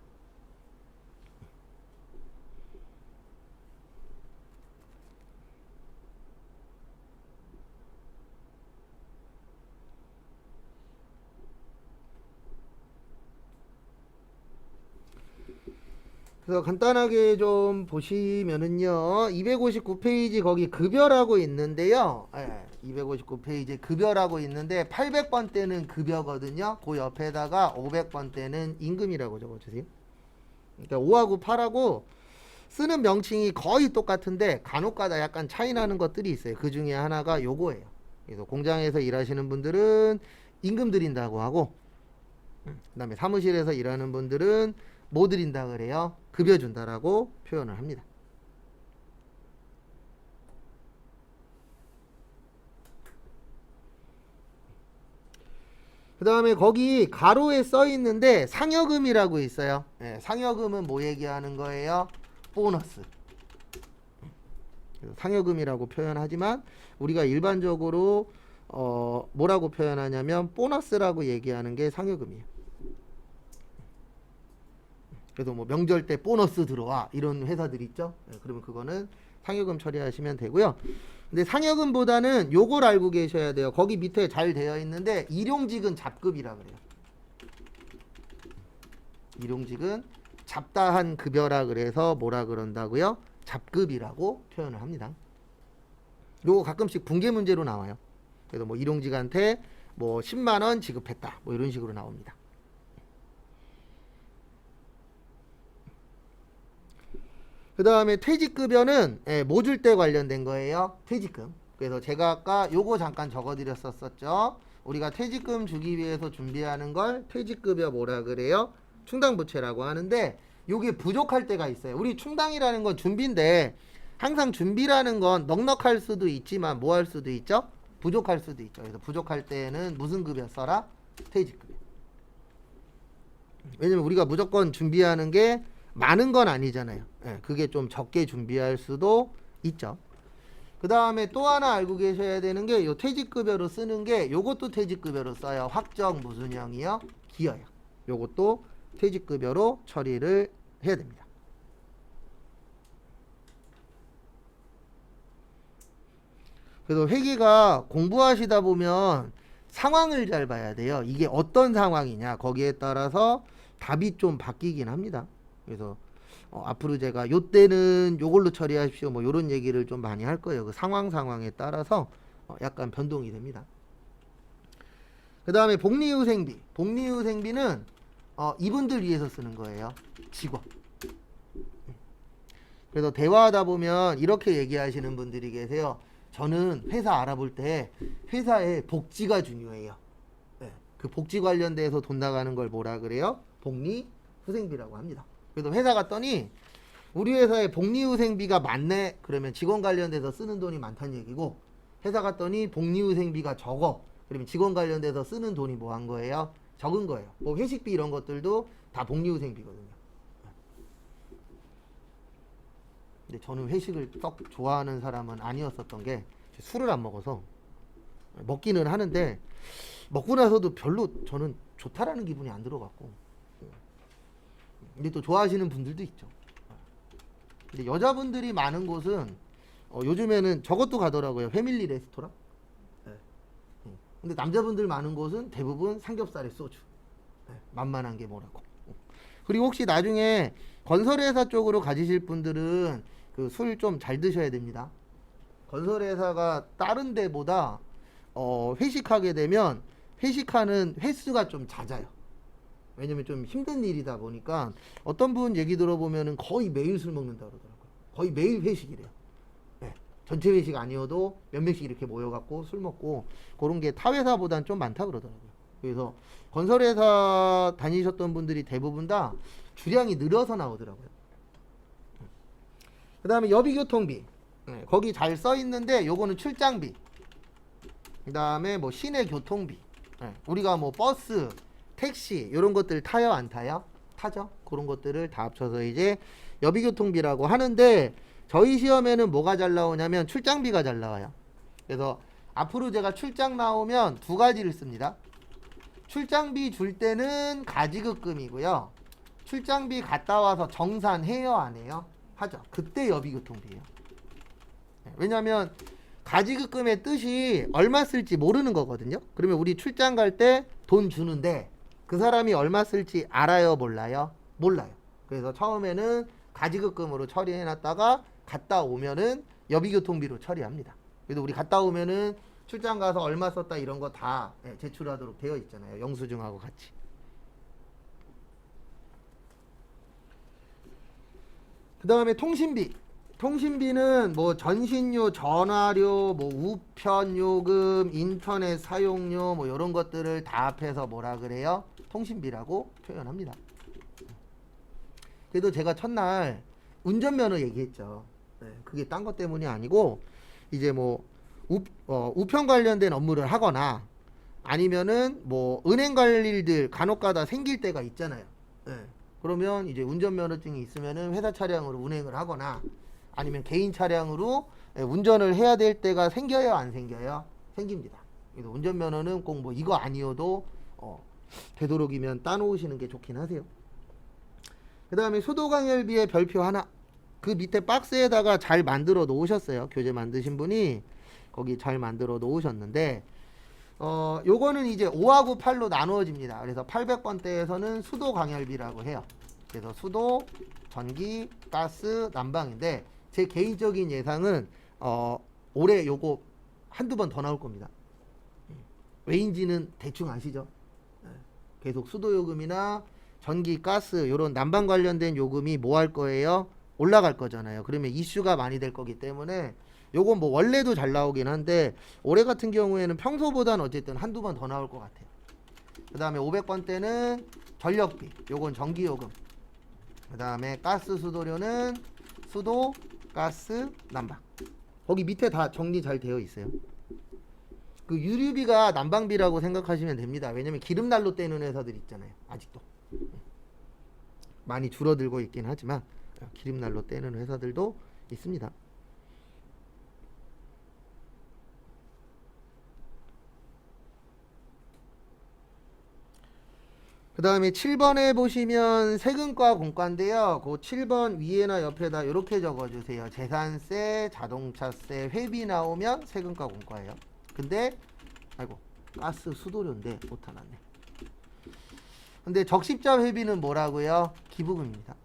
그래서 간단하게 좀 보시면은요. 259페이지 거기 급여라고 있는데요. 259페이지 급여라고 있는데 800번 때는 급여거든요. 그 옆에다가 500번 때는 임금이라고 적어주세요. 그러니까 5하고 8하고 쓰는 명칭이 거의 똑같은데 간혹가다 약간 차이 나는 것들이 있어요. 그 중에 하나가 요거예요. 그래서 공장에서 일하시는 분들은 임금 드린다고 하고, 그 다음에 사무실에서 일하는 분들은 뭐 드린다 그래요? 급여 준다라고 표현을 합니다. 그 다음에 거기 가로에 써 있는데 상여금이라고 있어요. 상여금은 뭐 얘기하는 거예요? 보너스. 상여금이라고 표현하지만 우리가 일반적으로 뭐라고 표현하냐면 보너스라고 얘기하는 게 상여금이에요. 그래서 뭐 명절 때 보너스 들어와 이런 회사들 있죠. 그러면 그거는 상여금 처리하시면 되고요. 근데 상여금보다는 요걸 알고 계셔야 돼요. 거기 밑에 잘 되어 있는데 일용직은 잡급이라 그래요. 일용직은 잡다한 급여라 그래서 뭐라 그런다고요? 잡급이라고 표현을 합니다. 요거 가끔씩 분계 문제로 나와요. 그래서 뭐 일용직한테 뭐 10만 원 지급했다. 뭐 이런 식으로 나옵니다. 그 다음에 퇴직급여는 뭐 줄 때 관련된 거예요? 퇴직금. 그래서 제가 아까 요거 잠깐 적어드렸었죠. 우리가 퇴직금 주기 위해서 준비하는 걸 퇴직급여 뭐라 그래요? 충당부채라고 하는데 요게 부족할 때가 있어요. 우리 충당이라는 건 준비인데 항상 준비라는 건 넉넉할 수도 있지만 뭐 할 수도 있죠? 부족할 수도 있죠. 그래서 부족할 때는 무슨 급여 써라? 퇴직급여. 왜냐면 우리가 무조건 준비하는 게 많은 건 아니잖아요. 그게 좀 적게 준비할 수도 있죠. 그 다음에 또 하나 알고 계셔야 되는 게 요 퇴직급여로 쓰는 게 요것도 퇴직급여로 써요. 확정 무슨 형이요? 기여요. 요것도 퇴직급여로 처리를 해야 됩니다. 그래서 회계가 공부하시다 보면 상황을 잘 봐야 돼요. 이게 어떤 상황이냐 거기에 따라서 답이 좀 바뀌긴 합니다. 그래서 앞으로 제가 요때는 요걸로 처리하십시오 뭐 요런 얘기를 좀 많이 할 거예요. 그 상황에 따라서 약간 변동이 됩니다. 그 다음에 복리후생비. 복리후생비는 이분들 위해서 쓰는 거예요. 직원. 그래서 대화하다 보면 이렇게 얘기하시는 분들이 계세요. 저는 회사 알아볼 때 회사의 복지가 중요해요. 그 복지 관련돼서 돈 나가는 걸 뭐라 그래요? 복리후생비라고 합니다. 그래서 회사 갔더니 우리 회사에 복리후생비가 많네. 그러면 직원 관련돼서 쓰는 돈이 많다는 얘기고, 회사 갔더니 복리후생비가 적어. 그러면 직원 관련돼서 쓰는 돈이 뭐 한 거예요? 적은 거예요. 뭐 회식비 이런 것들도 다 복리후생비거든요. 근데 저는 회식을 썩 좋아하는 사람은 아니었었던 게, 술을 안 먹어서 먹기는 하는데 먹고 나서도 별로 저는 좋다라는 기분이 안 들어갖고. 근데 또 좋아하시는 분들도 있죠. 근데 여자분들이 많은 곳은 요즘에는 저것도 가더라고요. 패밀리 레스토랑. 근데 남자분들 많은 곳은 대부분 삼겹살에 소주. 만만한 게 뭐라고. 그리고 혹시 나중에 건설회사 쪽으로 가지실 분들은 그 술 좀 잘 드셔야 됩니다. 건설회사가 다른 데보다 회식하게 되면 회식하는 횟수가 좀 잦아요. 왜냐면 좀 힘든 일이다 보니까 어떤 분 얘기 들어보면은 거의 매일 술 먹는다 그러더라고요. 거의 매일 회식이래요. 네. 전체 회식 아니어도 몇 명씩 이렇게 모여갖고 술 먹고, 그런 게 타 회사보단 좀 많다 그러더라고요. 그래서 건설회사 다니셨던 분들이 대부분 다 주량이 늘어서 나오더라고요. 그 다음에 여비교통비. 네, 거기 잘 써 있는데 요거는 출장비. 그 다음에 뭐 시내 교통비. 네, 우리가 뭐 버스, 택시 이런 것들 타요 안 타요? 타죠. 그런 것들을 다 합쳐서 이제 여비교통비라고 하는데, 저희 시험에는 뭐가 잘 나오냐면 출장비가 잘 나와요. 그래서 앞으로 제가 출장 나오면 두 가지를 씁니다. 출장비 줄 때는 가지급금이고요. 출장비 갔다 와서 정산해요 안 해요? 하죠. 그때 여비교통비예요. 왜냐하면 가지급금의 뜻이 얼마 쓸지 모르는 거거든요. 그러면 우리 출장 갈 때 돈 주는데 그 사람이 얼마 쓸지 알아요 몰라요? 몰라요. 그래서 처음에는 가지급금으로 처리해놨다가 갔다 오면은 여비교통비로 처리합니다. 그래도 우리 갔다 오면은 출장 가서 얼마 썼다 이런 거 다 제출하도록 되어 있잖아요. 영수증하고 같이. 그 다음에 통신비. 통신비는 뭐 전신료, 전화료, 뭐 우편요금, 인터넷 사용료 뭐 이런 것들을 다 합해서 뭐라 그래요? 통신비라고 표현합니다. 그래도 제가 첫날 운전면허 얘기했죠. 네, 그게 딴 것 때문이 아니고 이제 뭐 우편 관련된 업무를 하거나 아니면은 뭐 은행 갈 일들 간혹가다 생길 때가 있잖아요. 네, 그러면 이제 운전면허증이 있으면은 회사 차량으로 운행을 하거나 아니면 개인 차량으로 운전을 해야 될 때가 생겨요 안 생겨요? 생깁니다. 그래서 운전면허는 꼭 뭐 이거 아니어도 되도록이면 따놓으시는 게 좋긴 하세요. 그 다음에 수도강열비의 별표 하나. 그 밑에 박스에다가 잘 만들어 놓으셨어요. 교재 만드신 분이 거기 잘 만들어 놓으셨는데 요거는 이제 5하고 8로 나누어집니다. 그래서 800번대에서는 수도강열비라고 해요. 그래서 수도, 전기, 가스, 난방인데 제 개인적인 예상은 올해 요거 한두 번 더 나올 겁니다. 왜인지는 대충 아시죠? 계속 수도요금이나 전기, 가스 요런 난방 관련된 요금이 뭐 할 거예요? 올라갈 거잖아요. 그러면 이슈가 많이 될 거기 때문에 요건 뭐 원래도 잘 나오긴 한데 올해 같은 경우에는 평소보다는 어쨌든 한두 번 더 나올 것 같아요. 그 다음에 500번대는 전력비, 요건 전기요금. 그 다음에 가스 수도료는 수도, 가스, 난방. 거기 밑에 다 정리 잘 되어 있어요. 그 유류비가 난방비라고 생각하시면 됩니다. 왜냐면 기름난로 떼는 회사들 있잖아요. 아직도 많이 줄어들고 있긴 하지만 기름난로 떼는 회사들도 있습니다. 그 다음에 7번에 보시면 세금과 공과인데요. 그 7번 위에나 옆에다 이렇게 적어주세요. 재산세, 자동차세, 회비 나오면 세금과 공과예요. 근데 아이고 가스 수도료인데 못하놨네. 근데 적십자 회비는 뭐라고요? 기부금입니다.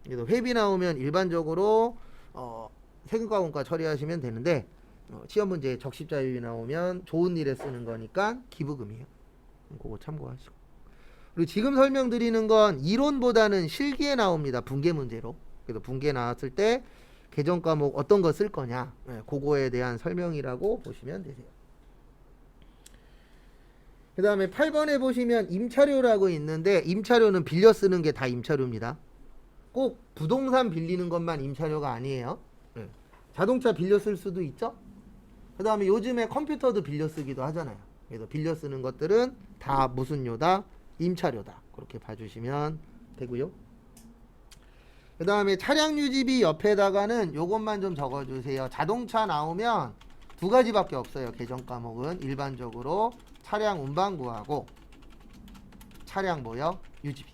그래서 회비 나오면 일반적으로 세금과 공과 처리하시면 되는데 시험 문제에 적십자 회비 나오면 좋은 일에 쓰는 거니까 기부금이에요. 그거 참고하시고. 그리고 지금 설명드리는 건 이론보다는 실기에 나옵니다. 분계 문제로. 그래서 분계 나왔을 때 개정 과목 어떤 거 쓸 거냐, 그거에 대한 설명이라고 보시면 되세요. 그 다음에 8번에 보시면 임차료라고 있는데 임차료는 빌려 쓰는 게 다 임차료입니다. 꼭 부동산 빌리는 것만 임차료가 아니에요. 네. 자동차 빌려 쓸 수도 있죠. 그 다음에 요즘에 컴퓨터도 빌려 쓰기도 하잖아요. 그래서 빌려 쓰는 것들은 다 무슨 료다? 임차료다. 그렇게 봐주시면 되고요. 그 다음에 차량 유지비 옆에다가는 요것만 좀 적어주세요. 자동차 나오면 두 가지밖에 없어요. 개정 과목은 일반적으로 차량 운반구하고 차량 뭐요? 유지비.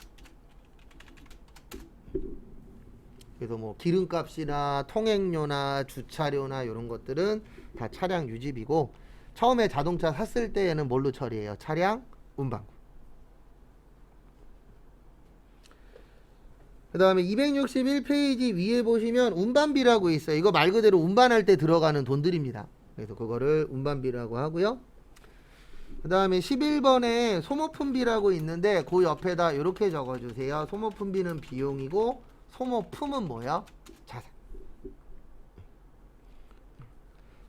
그래서 뭐 기름값이나 통행료나 주차료나 이런 것들은 다 차량 유지비고, 처음에 자동차 샀을 때에는 뭘로 처리해요? 차량 운반구. 그 다음에 261페이지 위에 보시면 운반비라고 있어요. 이거 말 그대로 운반할 때 들어가는 돈들입니다. 그래서 그거를 운반비라고 하고요. 그 다음에 11번에 소모품비라고 있는데 그 옆에다 이렇게 적어주세요. 소모품비는 비용이고 소모품은 뭐야? 자산.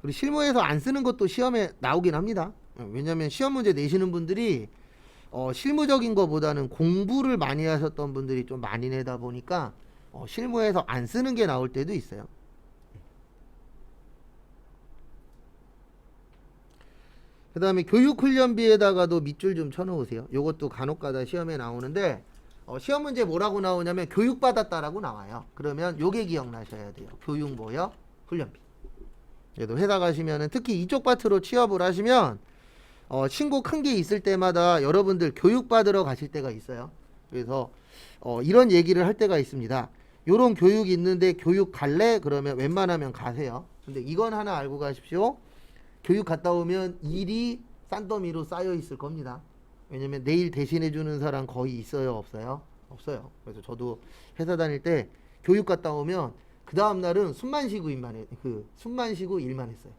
그리고 실무에서 안 쓰는 것도 시험에 나오긴 합니다. 왜냐면 시험 문제 내시는 분들이 실무적인 것보다는 공부를 많이 하셨던 분들이 좀 많이 내다 보니까 실무에서 안 쓰는 게 나올 때도 있어요. 그 다음에 교육훈련비에다가도 밑줄 좀 쳐놓으세요. 요것도 간혹가다 시험에 나오는데 시험 문제 뭐라고 나오냐면 교육받았다라고 나와요. 그러면 요게 기억나셔야 돼요. 교육 뭐요? 훈련비. 그래도 회사 가시면은 특히 이쪽 파트로 취업을 하시면 신고 큰 게 있을 때마다 여러분들 교육받으러 가실 때가 있어요. 그래서 이런 얘기를 할 때가 있습니다. 요런 교육이 있는데 교육 갈래? 그러면 웬만하면 가세요. 근데 이건 하나 알고 가십시오. 교육 갔다 오면 일이 싼더미로 쌓여 있을 겁니다. 왜냐면 내일 대신해 주는 사람 거의 있어요, 없어요? 없어요. 그래서 저도 회사 다닐 때 교육 갔다 오면 그 다음 날은 숨만 쉬고 일만 했어요.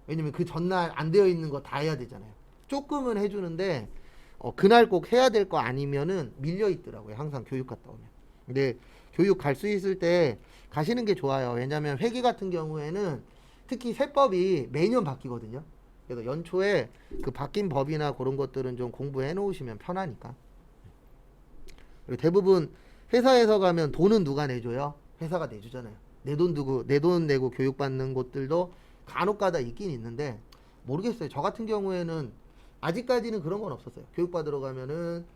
왜냐면 그 전날 안 되어 있는 거 다 해야 되잖아요. 조금은 해주는데 그날 꼭 해야 될 거 아니면은 밀려 있더라고요. 항상 교육 갔다 오면. 근데 교육 갈 수 있을 때 가시는 게 좋아요. 왜냐면 회계 같은 경우에는 특히 세법이 매년 바뀌거든요. 그래서 연초에 그 바뀐 법이나 그런 것들은 좀 공부해 놓으시면 편하니까. 그리고 대부분 회사에서 가면 돈은 누가 내줘요? 회사가 내주잖아요. 내 돈 내고 교육받는 곳들도 간혹가다 있긴 있는데 모르겠어요. 저 같은 경우에는 아직까지는 그런 건 없었어요. 교육받으러 가면은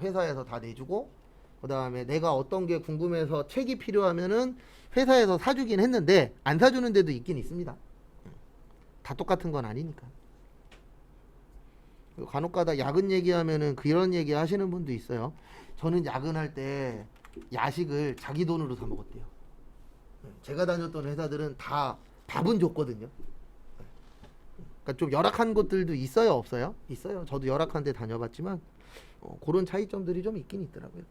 회사에서 다 내주고, 그 다음에 내가 어떤 게 궁금해서 책이 필요하면은 회사에서 사주긴 했는데 안 사주는 데도 있긴 있습니다. 다 똑같은 건 아니니까. 간혹가다 야근 얘기하면은 그런 얘기 하시는 분도 있어요. 저는 야근할 때 야식을 자기 돈으로 사 먹었대요. 제가 다녔던 회사들은 다 밥은 줬거든요. 그러니까 좀 열악한 곳들도 있어요, 없어요? 있어요. 저도 열악한 데 다녀봤지만 그런 차이점들이 좀 있긴 있더라고요.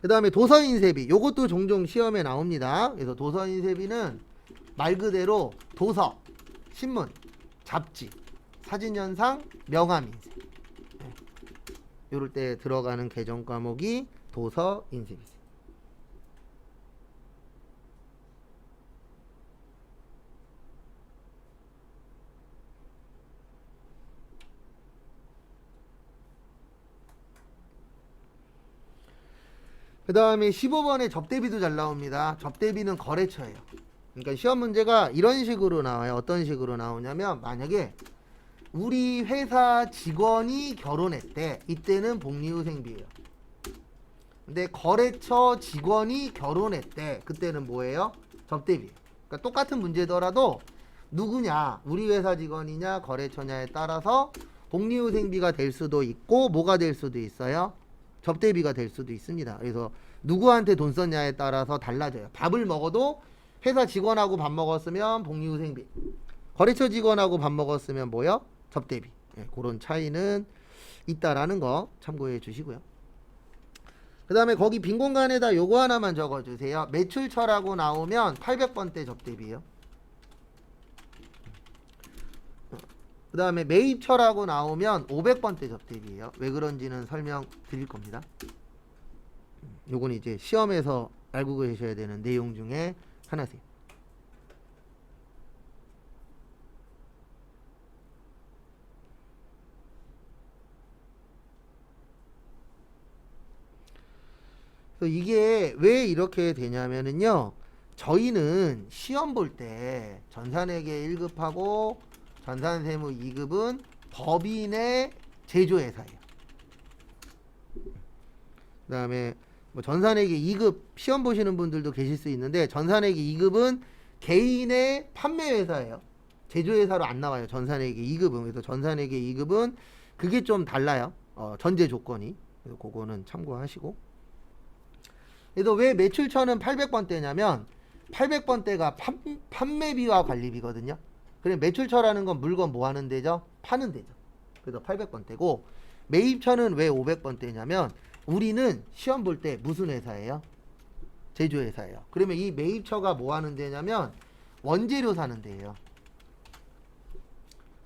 그 다음에 도서인쇄비, 요것도 종종 시험에 나옵니다. 그래서 도서인쇄비는 말 그대로 도서, 신문, 잡지, 사진연상, 명함인쇄, 요럴 때 들어가는 개정 과목이 도서인쇄비세. 그 다음에 15번에 접대비도 잘 나옵니다. 접대비는 거래처예요. 그러니까 시험 문제가 이런 식으로 나와요. 어떤 식으로 나오냐면, 만약에 우리 회사 직원이 결혼했대. 이때는 복리후생비예요. 근데 거래처 직원이 결혼했대. 그때는 뭐예요? 접대비. 그러니까 똑같은 문제더라도 누구냐, 우리 회사 직원이냐 거래처냐에 따라서 복리후생비가 될 수도 있고 뭐가 될 수도 있어요? 접대비가 될 수도 있습니다. 그래서 누구한테 돈 썼냐에 따라서 달라져요. 밥을 먹어도 회사 직원하고 밥 먹었으면 복리후생비, 거래처 직원하고 밥 먹었으면 뭐요? 접대비. 그런 차이는 있다라는 거 참고해 주시고요. 그 다음에 거기 빈 공간에다 요거 하나만 적어주세요. 매출처라고 나오면 800번대 접대비요. 그 다음에 매입처라고 나오면 500번대 접대비예요. 왜 그런지는 설명 드릴 겁니다. 요건 이제 시험에서 알고 계셔야 되는 내용 중에 하나세요. 그래서 이게 왜 이렇게 되냐면은요. 저희는 시험 볼 때 전산회계 1급하고 전산세무 2급은 법인의 제조회사예요. 그 다음에 뭐 전산회계 2급 시험 보시는 분들도 계실 수 있는데 전산회계 2급은 개인의 판매회사예요. 제조회사로 안 나와요. 전산회계 2급은. 그래서 전산회계 2급은 그게 좀 달라요. 전제 조건이. 그래서 그거는 참고하시고. 그래서 왜 매출처는 800번대냐면 800번대가 판매비와 관리비거든요. 그래 매출처라는 건 물건 뭐 하는 데죠? 파는 데죠. 그래서 800번대고 매입처는 왜 500번대냐면 우리는 시험 볼 때 무슨 회사예요? 제조회사예요. 그러면 이 매입처가 뭐 하는 데냐면 원재료 사는 데예요.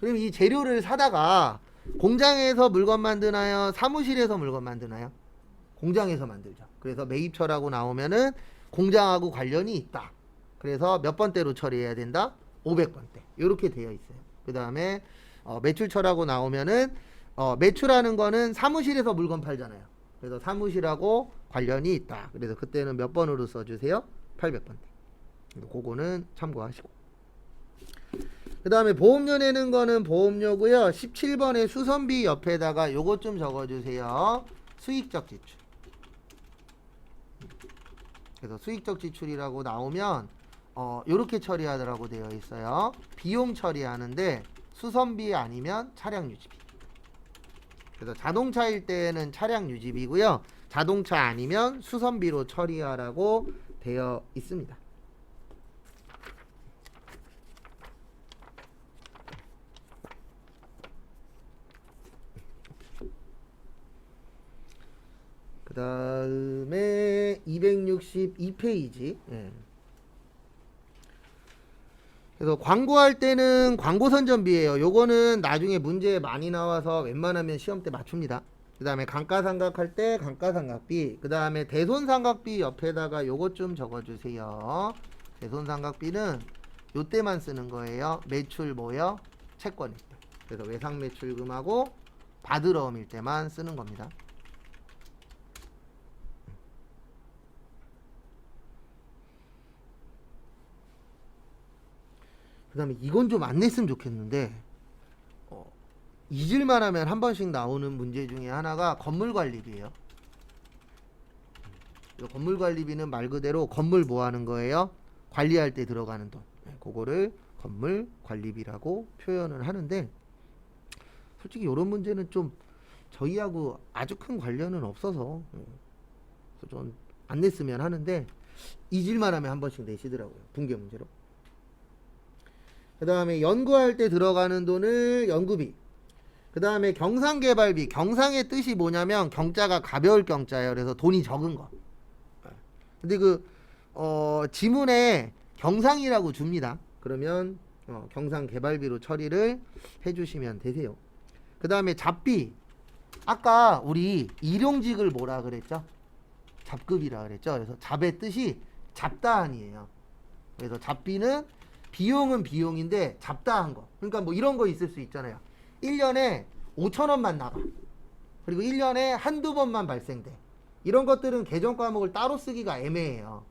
그러면 이 재료를 사다가 공장에서 물건 만드나요? 사무실에서 물건 만드나요? 공장에서 만들죠. 그래서 매입처라고 나오면은 공장하고 관련이 있다. 그래서 몇 번대로 처리해야 된다? 500번대. 이렇게 되어 있어요. 그 다음에 매출처라고 나오면은 매출하는 거는 사무실에서 물건 팔잖아요. 그래서 사무실하고 관련이 있다. 그래서 그때는 몇 번으로 써주세요? 800번대. 그거는 참고하시고. 그 다음에 보험료 내는 거는 보험료고요. 17번에 수선비 옆에다가 요것 좀 적어주세요. 수익적 지출. 그래서 수익적 지출이라고 나오면 요렇게 처리하더라고 되어 있어요. 비용 처리하는데 수선비 아니면 차량 유지비. 그래서 자동차일 때는 차량 유지비고요. 자동차 아니면 수선비로 처리하라고 되어 있습니다. 그 다음에 262페이지. 그래서 광고할 때는 광고 선전비예요. 요거는 나중에 문제에 많이 나와서 웬만하면 시험 때 맞춥니다. 그 다음에 감가상각할 때 감가상각비. 그 다음에 대손상각비 옆에다가 요것 좀 적어주세요. 대손상각비는 요때만 쓰는 거예요. 매출 뭐요? 채권일 때. 그래서 외상매출금하고 받으러옴일 때만 쓰는 겁니다. 그 다음에 이건 좀 안 냈으면 좋겠는데 잊을만 하면 한 번씩 나오는 문제 중에 하나가 건물관리비예요. 건물관리비는 말 그대로 건물 뭐 하는 거예요? 관리할 때 들어가는 돈. 그거를 건물관리비라고 표현을 하는데 솔직히 이런 문제는 좀 저희하고 아주 큰 관련은 없어서 좀 안 냈으면 하는데 잊을만 하면 한 번씩 내시더라고요. 분계 문제로. 그 다음에 연구할 때 들어가는 돈을 연구비. 그 다음에 경상개발비. 경상의 뜻이 뭐냐면 경자가 가벼울 경자예요. 그래서 돈이 적은 거. 근데 지문에 경상이라고 줍니다. 그러면 경상개발비로 처리를 해주시면 되세요. 그 다음에 잡비. 아까 우리 일용직을 뭐라 그랬죠? 잡급이라 그랬죠. 그래서 잡의 뜻이 잡다한이에요. 그래서 잡비는 비용은 비용인데 잡다한 거. 그러니까 뭐 이런 거 있을 수 있잖아요. 1년에 5,000원만 나가. 그리고 1년에 한두 번만 발생돼. 이런 것들은 계정 과목을 따로 쓰기가 애매해요.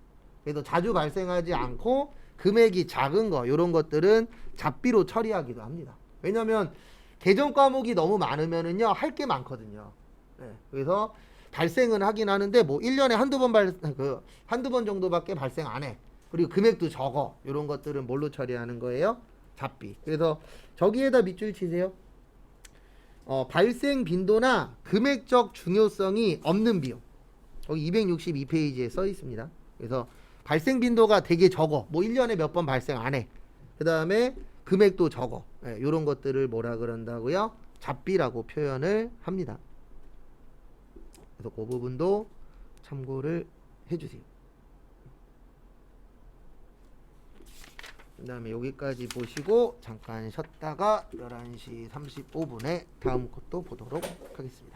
그래서 자주 발생하지 않고 금액이 작은 거 이런 것들은 잡비로 처리하기도 합니다. 왜냐면 계정 과목이 너무 많으면은요 할 게 많거든요. 그래서 발생은 하긴 하는데 뭐 1년에 한두 번 정도밖에 발생 안 해. 그리고 금액도 적어. 이런 것들은 뭘로 처리하는 거예요? 잡비. 그래서 저기에다 밑줄 치세요. 발생 빈도나 금액적 중요성이 없는 비용. 여기 262페이지에 써 있습니다. 그래서 발생 빈도가 되게 적어. 뭐 1년에 몇 번 발생 안 해. 그 다음에 금액도 적어. 이런 것들을 뭐라 그런다고요? 잡비라고 표현을 합니다. 그래서 그 부분도 참고를 해주세요. 그 다음에 여기까지 보시고 잠깐 쉬었다가 11시 35분에 다음 것도 보도록 하겠습니다.